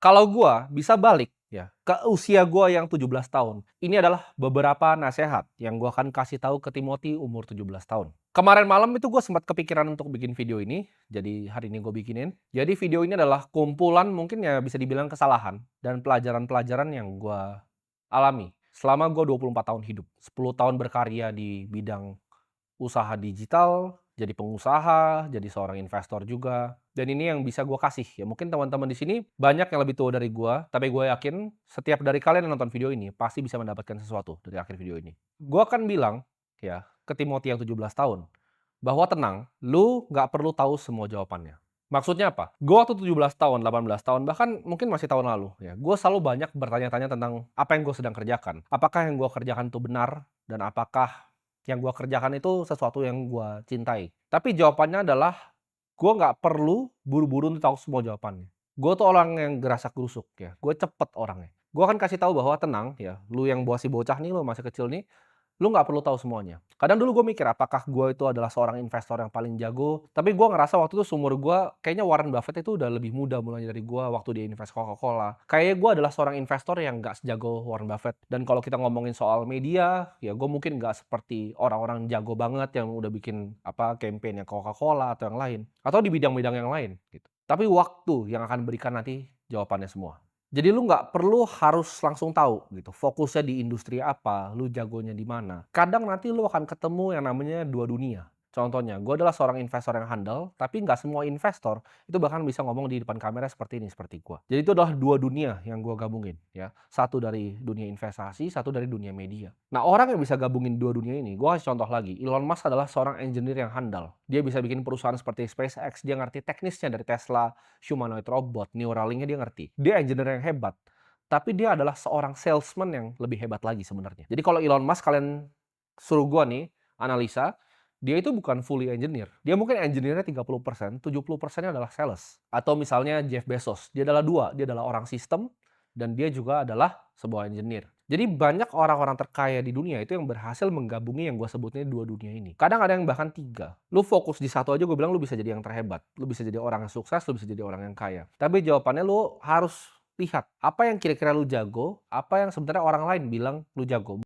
Kalau gua bisa balik ya, ke usia gua yang 17 tahun, ini adalah beberapa nasehat yang gua akan kasih tahu ke Timothy umur 17 tahun. Kemarin malam itu gua sempat kepikiran untuk bikin video ini, jadi hari ini gua bikinin. Jadi video ini adalah kumpulan mungkin ya bisa dibilang kesalahan dan pelajaran-pelajaran yang gua alami selama gua 24 tahun hidup, 10 tahun berkarya di bidang usaha digital, jadi pengusaha, jadi seorang investor juga, dan ini yang bisa gue kasih. Ya mungkin teman-teman di sini banyak yang lebih tua dari gue, tapi gue yakin setiap dari kalian yang nonton video ini pasti bisa mendapatkan sesuatu dari akhir video ini. Gue akan bilang ya ke Timothy yang 17 tahun, bahwa tenang, lu nggak perlu tahu semua jawabannya. Maksudnya apa? Gue waktu 17 tahun, 18 tahun, bahkan mungkin masih tahun lalu ya, gue selalu banyak bertanya-tanya tentang apa yang gue sedang kerjakan. Apakah yang gue kerjakan itu benar? Dan apakah yang gue kerjakan itu sesuatu yang gue cintai? Tapi jawabannya adalah gue nggak perlu buru-buru untuk tahu semua jawabannya. Gue tuh orang yang gerasak-gerusuk ya, gue cepet orangnya. Gue akan kasih tahu bahwa tenang ya, lu yang masih bocah nih, lu masih kecil nih, lu nggak perlu tahu semuanya. Kadang dulu gue mikir apakah gue itu adalah seorang investor yang paling jago, tapi gue ngerasa waktu itu seumur gue, kayaknya Warren Buffett itu udah lebih muda mulai dari gue waktu dia invest Coca-Cola. Kayaknya gue adalah seorang investor yang nggak sejago Warren Buffett. Dan kalau kita ngomongin soal media, ya gue mungkin nggak seperti orang-orang jago banget yang udah bikin apa campaign yang Coca-Cola atau yang lain. Atau di bidang-bidang yang lain gitu. Tapi waktu yang akan berikan nanti jawabannya semua. Jadi lu nggak perlu harus langsung tahu gitu, fokusnya di industri apa, lu jagonya di mana. Kadang nanti lu akan ketemu yang namanya dua dunia. Contohnya, gue adalah seorang investor yang handal, tapi nggak semua investor itu bahkan bisa ngomong di depan kamera seperti ini, seperti gue. Jadi itu adalah dua dunia yang gue gabungin ya. Satu dari dunia investasi, satu dari dunia media. Nah, orang yang bisa gabungin dua dunia ini, gue kasih contoh lagi. Elon Musk adalah seorang engineer yang handal. Dia bisa bikin perusahaan seperti SpaceX, dia ngerti teknisnya dari Tesla, humanoid robot, Neuralink-nya dia ngerti. Dia engineer yang hebat, tapi dia adalah seorang salesman yang lebih hebat lagi sebenarnya. Jadi kalau Elon Musk kalian suruh gua nih analisa, dia itu bukan fully engineer. Dia mungkin engineer-nya 30%, 70%-nya adalah sales. Atau misalnya Jeff Bezos, dia adalah dua, dia adalah orang sistem dan dia juga adalah sebuah engineer. Jadi banyak orang-orang terkaya di dunia itu yang berhasil menggabungi yang gue sebutnya dua dunia ini. Kadang ada yang bahkan tiga. Lu fokus di satu aja gue bilang lu bisa jadi yang terhebat. Lu bisa jadi orang yang sukses, lu bisa jadi orang yang kaya. Tapi jawabannya lu harus lihat apa yang kira-kira lu jago, apa yang sebenarnya orang lain bilang lu jago.